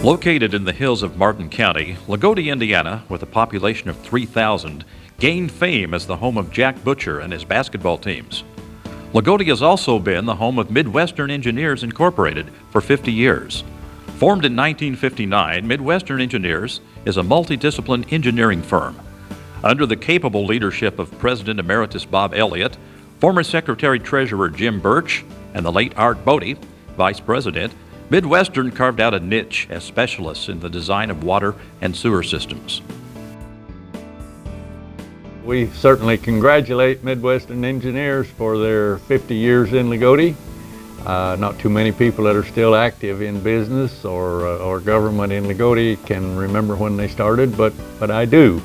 Located in the hills of Martin County, Lagodi, Indiana, with a population of 3,000, gained fame as the home of Jack Butcher and his basketball teams. Lagodi has also been the home of Midwestern Engineers Incorporated for 50 years. Formed in 1959, Midwestern Engineers is a multidiscipline engineering firm. Under the capable leadership of President Emeritus Bob Elliott, former Secretary-Treasurer Jim Birch, and the late Art Bodie, Vice President, Midwestern carved out a niche as specialists in the design of water and sewer systems. We certainly congratulate Midwestern Engineers for their 50 years in Lagodi. Not too many people that are still active in business or government in Lagodi can remember when they started, but I do.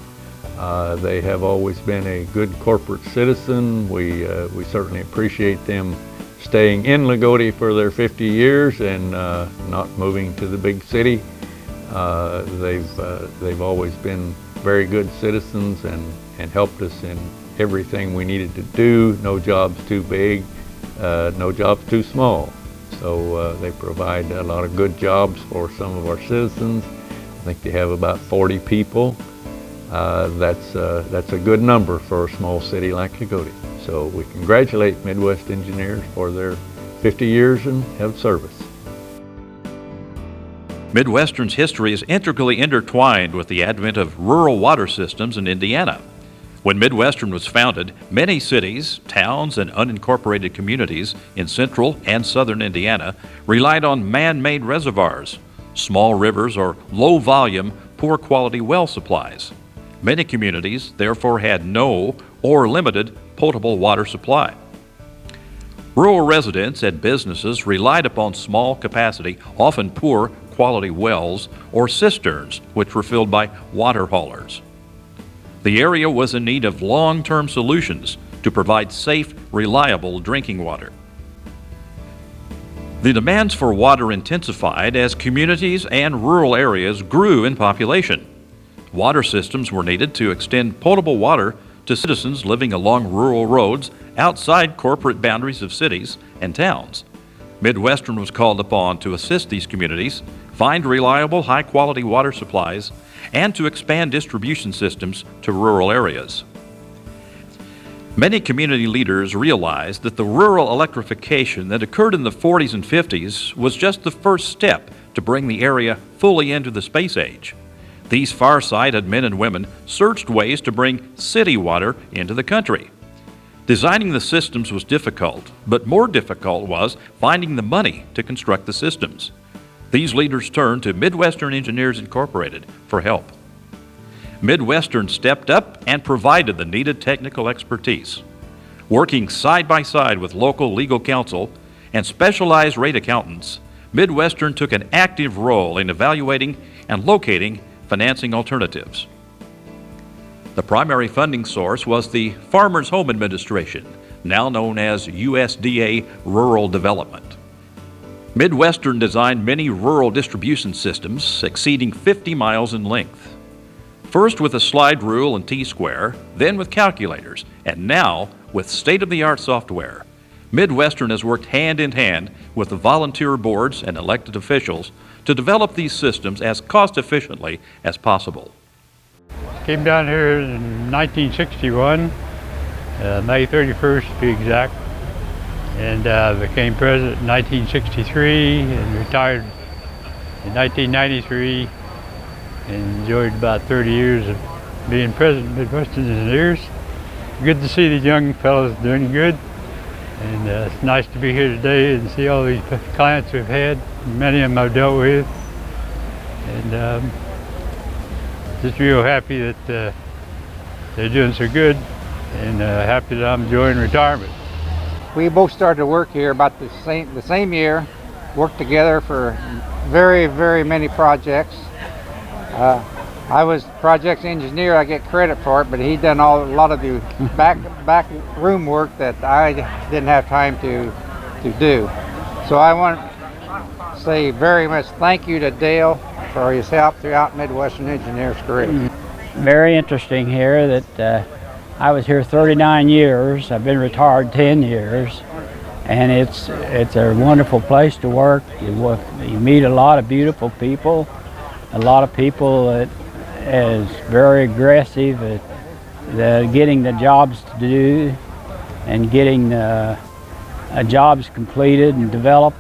They have always been a good corporate citizen. We certainly appreciate them staying in Lagodi for their 50 years and not moving to the big city. They've always been very good citizens and helped us in everything we needed to do. No job's too big, no job's too small. So they provide a lot of good jobs for some of our citizens. I think they have about 40 people. That's a good number for a small city like Lagodi. So we congratulate Midwest Engineers for their 50 years of service. Midwestern's history is integrally intertwined with the advent of rural water systems in Indiana. When Midwestern was founded, many cities, towns, and unincorporated communities in central and southern Indiana relied on man-made reservoirs, small rivers, or low-volume, poor-quality well supplies. Many communities therefore had no or limited potable water supply. Rural residents and businesses relied upon small capacity, often poor quality wells or cisterns, which were filled by water haulers. The area was in need of long-term solutions to provide safe, reliable drinking water. The demands for water intensified as communities and rural areas grew in population. Water systems were needed to extend potable water to citizens living along rural roads outside corporate boundaries of cities and towns. Midwestern was called upon to assist these communities, find reliable, high-quality water supplies, and to expand distribution systems to rural areas. Many community leaders realized that the rural electrification that occurred in the 40s and 50s was just the first step to bring the area fully into the space age. These far-sighted men and women searched ways to bring city water into the country. Designing the systems was difficult, but more difficult was finding the money to construct the systems. These leaders turned to Midwestern Engineers Incorporated for help. Midwestern stepped up and provided the needed technical expertise. Working side by side with local legal counsel and specialized rate accountants, Midwestern took an active role in evaluating and locating financing alternatives. The primary funding source was the Farmers Home Administration, now known as USDA Rural Development. Midwestern designed many rural distribution systems exceeding 50 miles in length. First with a slide rule and T-square, then with calculators, and now with state-of-the-art software. Midwestern has worked hand in hand with the volunteer boards and elected officials to develop these systems as cost-efficiently as possible. Came down here in 1961, May 31st to be exact, and became president in 1963 and retired in 1993 and enjoyed about 30 years of being president of Midwestern Engineers. Good to see these young fellows doing good, and it's nice to be here today and see all these clients we've had. Many of them I've dealt with, and just real happy that they're doing so good, and happy that I'm enjoying retirement. We both started to work here about the same year, worked together for very many projects. I was projects engineer, I get credit for it, but he done a lot of the back room work that I didn't have time to do. So I want to say very much thank you to Dale for his help throughout Midwestern Engineers' career. Very interesting here that I was here 39 years. I've been retired 10 years, and it's a wonderful place to work. You meet a lot of beautiful people, a lot of people that is very aggressive at getting the jobs to do and getting jobs completed and developed.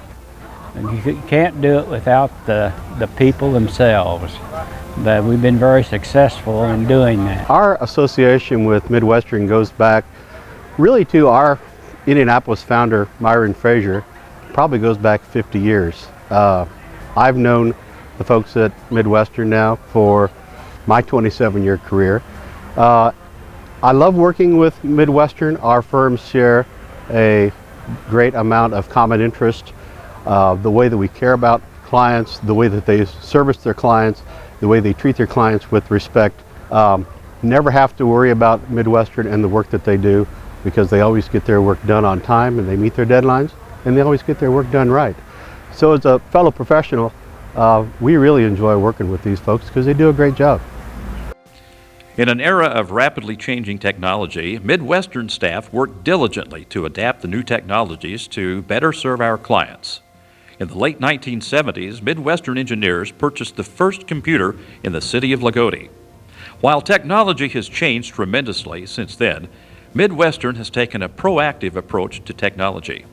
And you can't do it without the people themselves. But we've been very successful in doing that. Our association with Midwestern goes back really to our Indianapolis founder, Myron Frazier. Probably goes back 50 years. I've known the folks at Midwestern now for my 27-year career. I love working with Midwestern. Our firms share a great amount of common interest. The way that we care about clients, the way that they service their clients, the way they treat their clients with respect. Never have to worry about Midwestern and the work that they do, because they always get their work done on time and they meet their deadlines, and they always get their work done right. So as a fellow professional, we really enjoy working with these folks because they do a great job. In an era of rapidly changing technology, Midwestern staff work diligently to adapt the new technologies to better serve our clients. In the late 1970s, Midwestern Engineers purchased the first computer in the city of Lagodi. While technology has changed tremendously since then, Midwestern has taken a proactive approach to technology.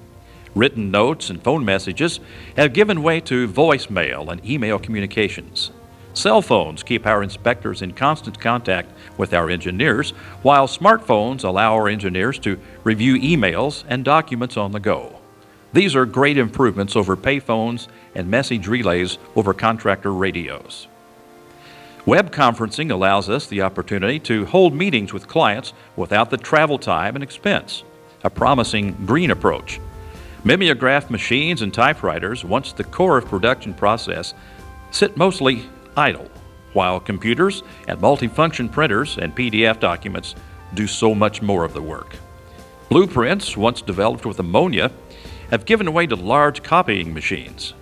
Written notes and phone messages have given way to voicemail and email communications. Cell phones keep our inspectors in constant contact with our engineers, while smartphones allow our engineers to review emails and documents on the go. These are great improvements over payphones and message relays over contractor radios. Web conferencing allows us the opportunity to hold meetings with clients without the travel time and expense, a promising green approach. Mimeograph machines and typewriters, once the core of production process, sit mostly idle, while computers and multifunction printers and PDF documents do so much more of the work. Blueprints, once developed with ammonia, have given way to large copying machines.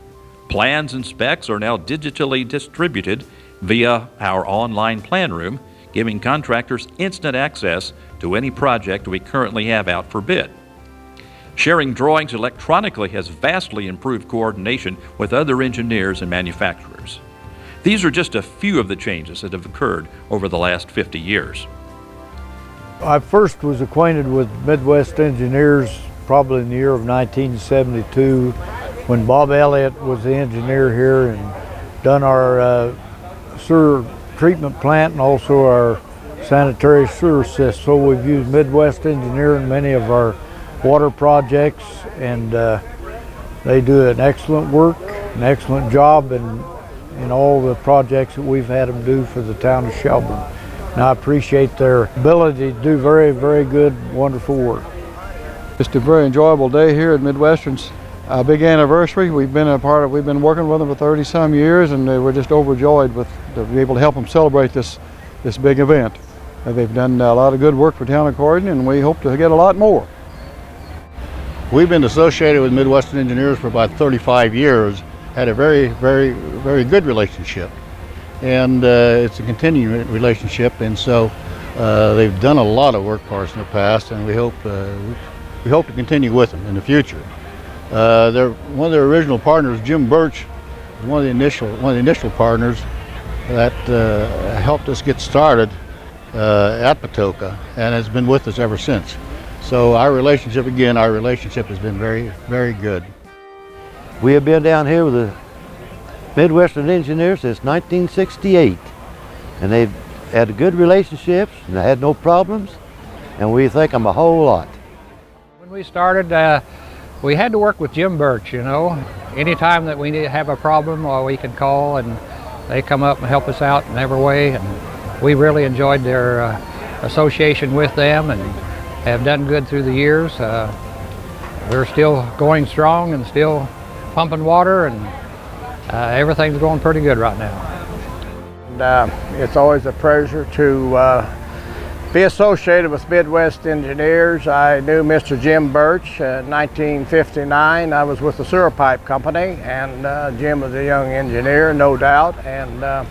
Plans and specs are now digitally distributed via our online plan room, giving contractors instant access to any project we currently have out for bid. Sharing drawings electronically has vastly improved coordination with other engineers and manufacturers. These are just a few of the changes that have occurred over the last 50 years. I first was acquainted with Midwest Engineers probably in the year of 1972, when Bob Elliott was the engineer here and done our sewer treatment plant and also our sanitary sewer system. So we've used Midwest Engineer in many of our water projects, and they do an excellent work, an excellent job in all the projects that we've had them do for the town of Shelburne. And I appreciate their ability to do very, very good, wonderful work. It's a very enjoyable day here at Midwestern's big anniversary. We've been working with them for 30-some years, and we're just overjoyed to be able to help them celebrate this big event. They've done a lot of good work for town of Corydon, and we hope to get a lot more. We've been associated with Midwestern Engineers for about 35 years, had a very, very, very good relationship. And it's a continuing relationship, and so they've done a lot of work for us in the past, and we hope to continue with them in the future. One of their original partners, Jim Birch, was one of the initial partners that helped us get started at Patoka, and has been with us ever since. So our relationship has been very, very good. We have been down here with the Midwestern Engineers since 1968, and they've had good relationships and they had no problems, and we thank them a whole lot. When we started, we had to work with Jim Birch, you know. Anytime that we have a problem, we can call and they come up and help us out in every way, and we really enjoyed their association with them and have done good through the years. We're still going strong and still pumping water, and everything's going pretty good right now. And, it's always a pleasure to be associated with Midwest Engineers. I knew Mr. Jim Birch in 1959. I was with the sewer pipe company, and Jim was a young engineer, no doubt, and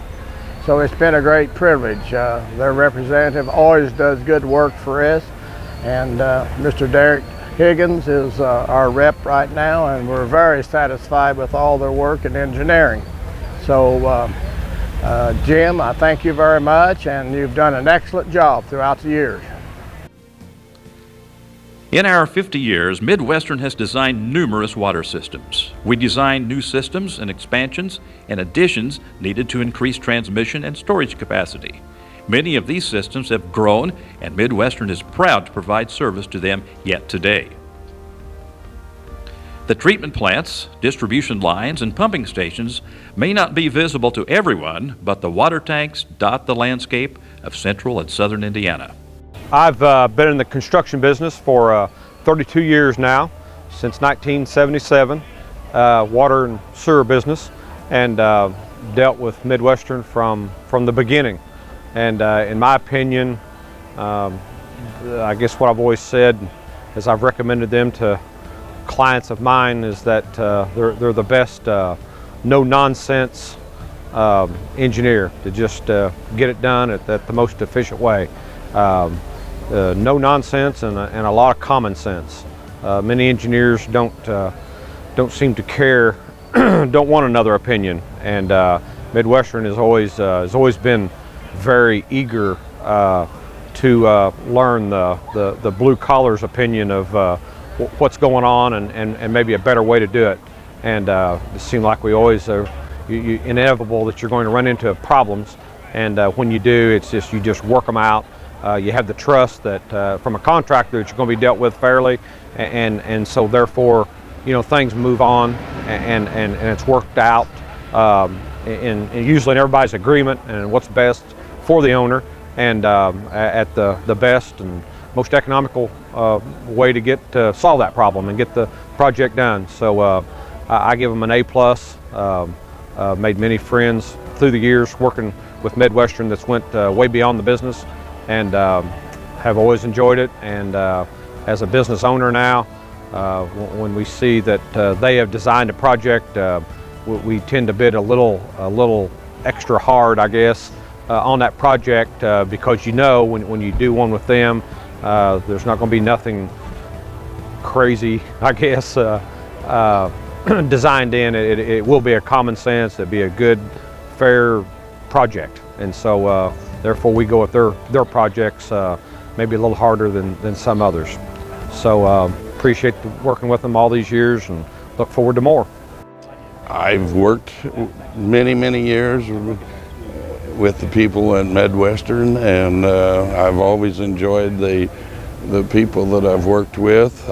so it's been a great privilege. Their representative always does good work for us, and Mr. Derek Higgins is our rep right now, and we're very satisfied with all their work in engineering. So Jim, I thank you very much, and you've done an excellent job throughout the years. In our 50 years, Midwestern has designed numerous water systems. We designed new systems and expansions and additions needed to increase transmission and storage capacity. Many of these systems have grown, and Midwestern is proud to provide service to them yet today. The treatment plants, distribution lines, and pumping stations may not be visible to everyone, but the water tanks dot the landscape of central and southern Indiana. I've been in the construction business for 32 years now, since 1977, water and sewer business, and dealt with Midwestern from the beginning. And in my opinion, I guess what I've always said is I've recommended them to clients of mine is that they're the best no-nonsense engineer to just get it done at the most efficient way. No nonsense and a lot of common sense. Many engineers don't seem to care, don't want another opinion, and Midwestern has always been very eager to learn the blue collar's opinion of what's going on and maybe a better way to do it. And it seems like we always are inevitable that you're going to run into problems, and when you do, it's just you just work them out. You have the trust that from a contractor that you're going to be dealt with fairly, and so therefore, you know, things move on and it's worked out, and usually in everybody's agreement and what's best for the owner, and at the best and most economical way to solve that problem and get the project done. So I give them an A+. Made many friends through the years working with Midwestern that's went way beyond the business, and have always enjoyed it. And as a business owner now, when we see that they have designed a project, we tend to bid a little extra hard, I guess, on that project, because you know when you do one with them, there's not going to be nothing crazy, I guess, designed in. It will be a common sense, it'll be a good, fair project. And so therefore we go with their projects maybe a little harder than some others. So appreciate working with them all these years and look forward to more. I've worked many years with the people at Midwestern, and I've always enjoyed the people that I've worked with.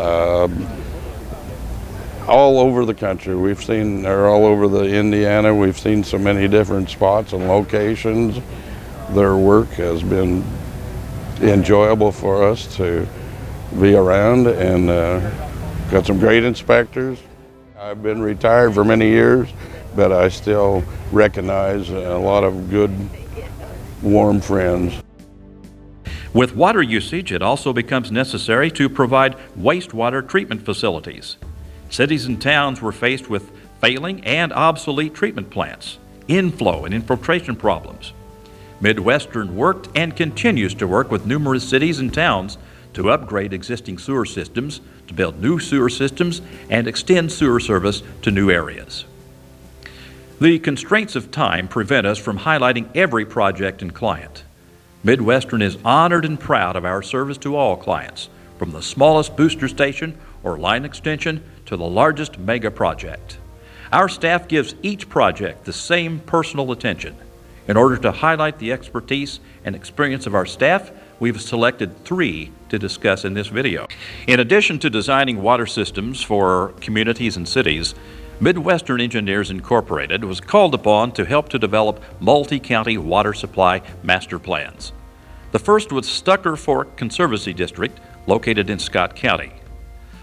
All over the country. They're all over the Indiana. We've seen so many different spots and locations. Their work has been enjoyable for us to be around, and got some great inspectors. I've been retired for many years, but I still recognize a lot of good, warm friends. With water usage, it also becomes necessary to provide wastewater treatment facilities. Cities and towns were faced with failing and obsolete treatment plants, inflow and infiltration problems. Midwestern worked and continues to work with numerous cities and towns to upgrade existing sewer systems, to build new sewer systems, and extend sewer service to new areas. The constraints of time prevent us from highlighting every project and client. Midwestern is honored and proud of our service to all clients, from the smallest booster station or line extension to the largest mega project. Our staff gives each project the same personal attention. In order to highlight the expertise and experience of our staff, we've selected 3 to discuss in this video. In addition to designing water systems for communities and cities, Midwestern Engineers Incorporated was called upon to help to develop multi-county water supply master plans. The first was Stucker Fork Conservancy District, located in Scott County.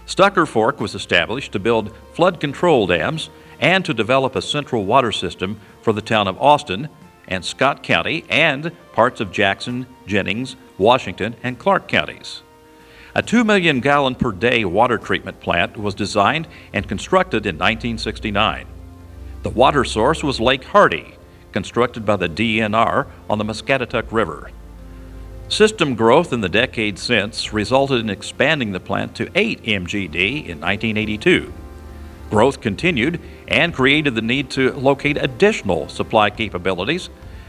Stucker Fork was established to build flood control dams and to develop a central water system for the town of Austin and Scott County and parts of Jackson, Jennings, Washington, and Clark counties. A 2 million gallon per day water treatment plant was designed and constructed in 1969. The water source was Lake Hardy, constructed by the DNR on the Muscatatuck River. System growth in the decades since resulted in expanding the plant to 8 MGD in 1982. Growth continued and created the need to locate additional supply capabilities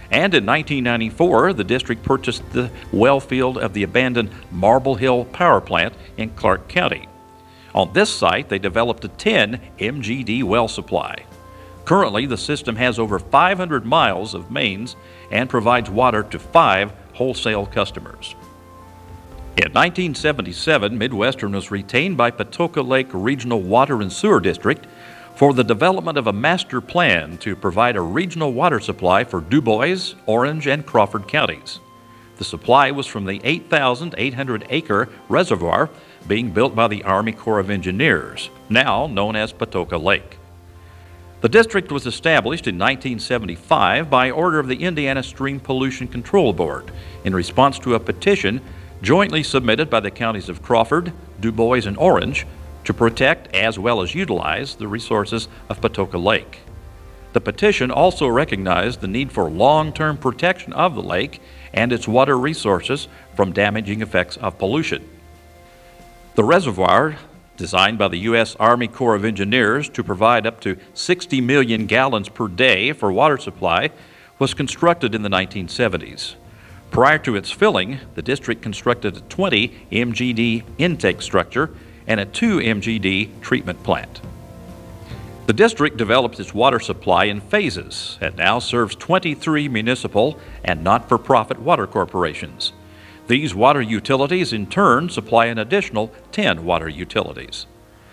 And in 1994, the district purchased the well field of the abandoned Marble Hill Power Plant in Clark County. On this site, they developed a 10 MGD well supply. Currently, the system has over 500 miles of mains and provides water to 5 wholesale customers. In 1977, Midwestern was retained by Patoka Lake Regional Water and Sewer District for the development of a master plan to provide a regional water supply for DuBois, Orange, and Crawford counties. The supply was from the 8,800-acre reservoir being built by the Army Corps of Engineers, now known as Patoka Lake. The district was established in 1975 by order of the Indiana Stream Pollution Control Board in response to a petition jointly submitted by the counties of Crawford, DuBois, and Orange to protect as well as utilize the resources of Patoka Lake. The petition also recognized the need for long-term protection of the lake and its water resources from damaging effects of pollution. The reservoir, designed by the U.S. Army Corps of Engineers to provide up to 60 million gallons per day for water supply, was constructed in the 1970s. Prior to its filling, the district constructed a 20 MGD intake structure and a 2 MGD treatment plant. The district developed its water supply in phases and now serves 23 municipal and not-for-profit water corporations. These water utilities in turn supply an additional 10 water utilities.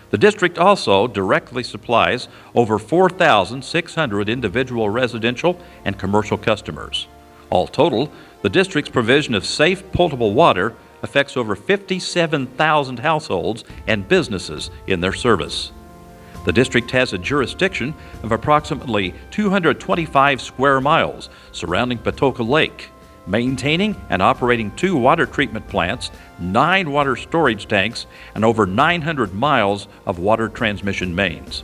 The district also directly supplies over 4,600 individual residential and commercial customers. All total, the district's provision of safe, potable water affects over 57,000 households and businesses in their service. The district has a jurisdiction of approximately 225 square miles surrounding Patoka Lake, maintaining and operating 2 water treatment plants, 9 water storage tanks, and over 900 miles of water transmission mains.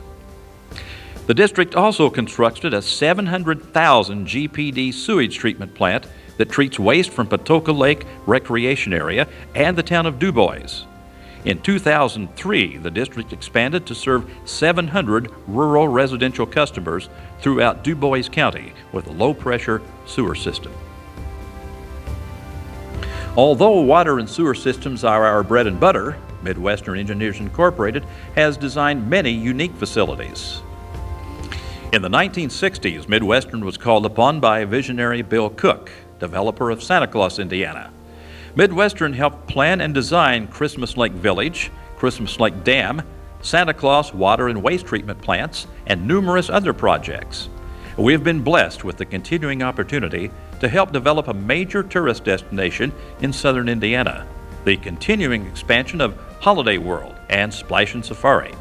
The district also constructed a 700,000 GPD sewage treatment plant that treats waste from Patoka Lake Recreation Area and the town of DuBois. In 2003, the district expanded to serve 700 rural residential customers throughout DuBois County with a low-pressure sewer system. Although water and sewer systems are our bread and butter, Midwestern Engineers Incorporated has designed many unique facilities. In the 1960s, Midwestern was called upon by visionary Bill Cook, developer of Santa Claus, Indiana. Midwestern helped plan and design Christmas Lake Village, Christmas Lake Dam, Santa Claus water and waste treatment plants, and numerous other projects. We have been blessed with the continuing opportunity to help develop a major tourist destination in southern Indiana, the continuing expansion of Holiday World and Splash and Safari.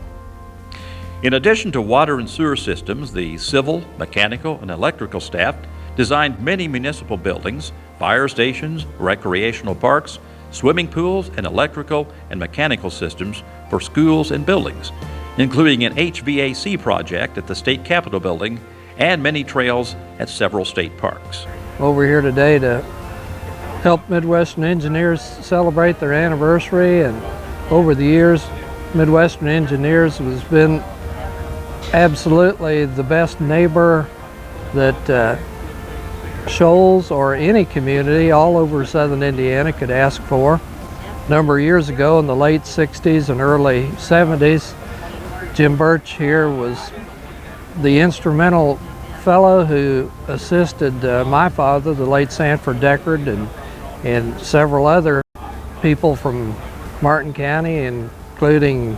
In addition to water and sewer systems, the civil, mechanical, and electrical staff designed many municipal buildings, fire stations, recreational parks, swimming pools, and electrical and mechanical systems for schools and buildings, including an HVAC project at the State Capitol Building and many trails at several state parks. Over here today to help Midwestern Engineers celebrate their anniversary, and over the years, Midwestern Engineers has been absolutely the best neighbor that Shoals or any community all over southern Indiana could ask for. A number of years ago in the late 60s and early 70s, Jim Birch here was the instrumental fellow who assisted my father, the late Sanford Deckard, and several other people from Martin County, including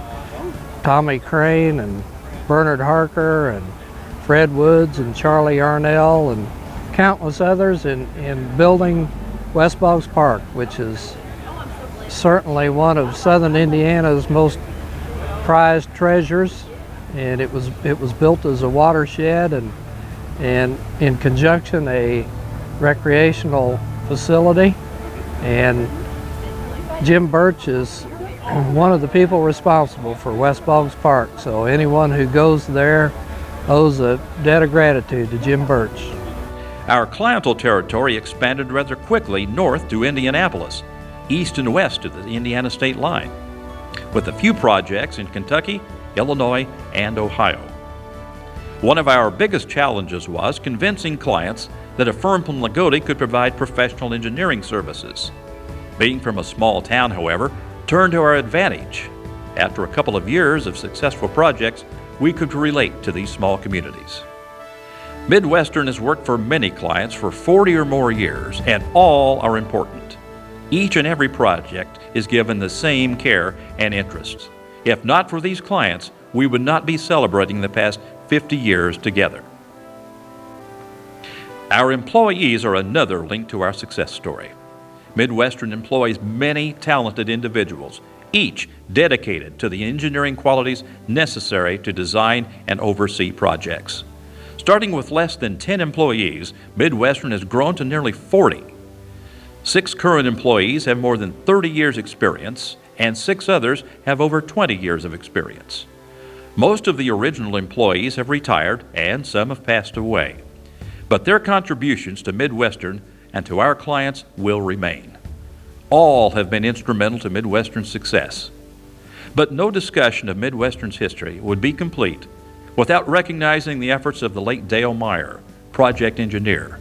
Tommy Crane and Bernard Harker and Fred Woods and Charlie Yarnell and countless others in building West Boggs Park, which is certainly one of southern Indiana's most prized treasures. And it was built as a watershed and in conjunction a recreational facility. And Jim Birch is one of the people responsible for West Boggs Park. So anyone who goes there owes a debt of gratitude to Jim Birch. Our clientele territory expanded rather quickly north to Indianapolis, east and west to the Indiana state line, with a few projects in Kentucky, Illinois, and Ohio. One of our biggest challenges was convincing clients that a firm from Lagodi could provide professional engineering services. Being from a small town, however, turned to our advantage. After a couple of years of successful projects, we could relate to these small communities. Midwestern has worked for many clients for 40 or more years, and all are important. Each and every project is given the same care and interest. If not for these clients, we would not be celebrating the past 50 years together. Our employees are another link to our success story. Midwestern employs many talented individuals, each dedicated to the engineering qualities necessary to design and oversee projects. Starting with less than 10 employees, Midwestern has grown to nearly 40. 6 current employees have more than 30 years' experience, and 6 others have over 20 years of experience. Most of the original employees have retired, and some have passed away. But their contributions to Midwestern and to our clients will remain. All have been instrumental to Midwestern's success. But no discussion of Midwestern's history would be complete without recognizing the efforts of the late Dale Meyer, project engineer,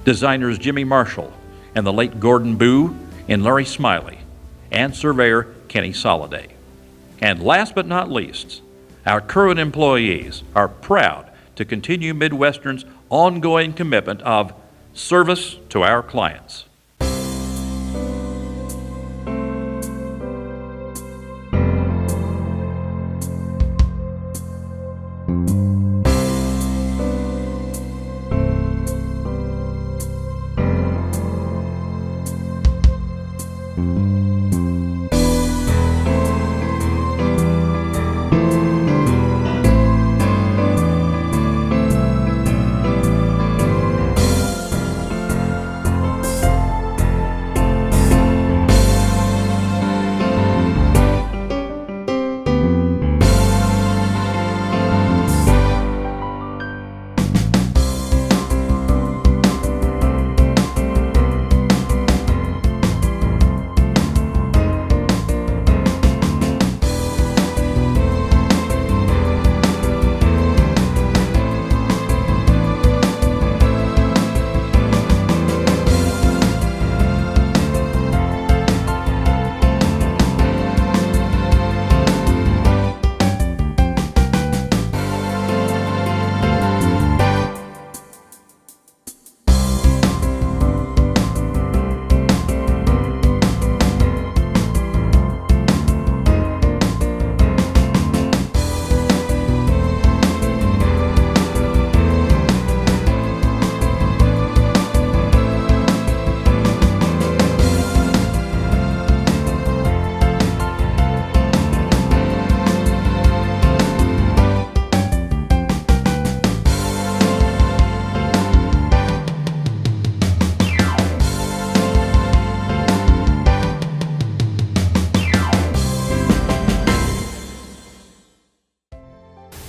designers Jimmy Marshall, and the late Gordon Boo and Larry Smiley, and surveyor Kenny Soliday. And last but not least, our current employees are proud to continue Midwestern's ongoing commitment of service to our clients.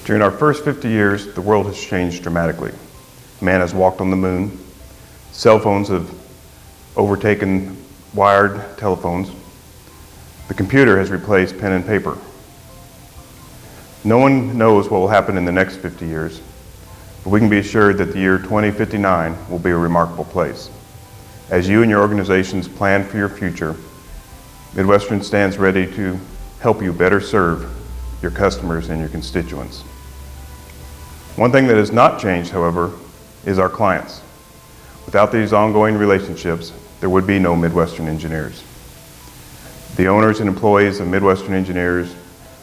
During our first 50 years, the world has changed dramatically. Man has walked on the moon. Cell phones have overtaken wired telephones. The computer has replaced pen and paper. No one knows what will happen in the next 50 years, but we can be assured that the year 2059 will be a remarkable place. As you and your organizations plan for your future, Midwestern stands ready to help you better serve your customers and your constituents. One thing that has not changed, however, is our clients. Without these ongoing relationships, there would be no Midwestern Engineers. The owners and employees of Midwestern Engineers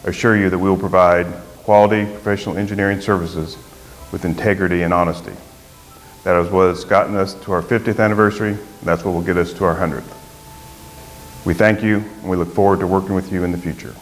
assure you that we will provide quality professional engineering services with integrity and honesty. That is what has gotten us to our 50th anniversary, and that's what will get us to our 100th. We thank you, and we look forward to working with you in the future.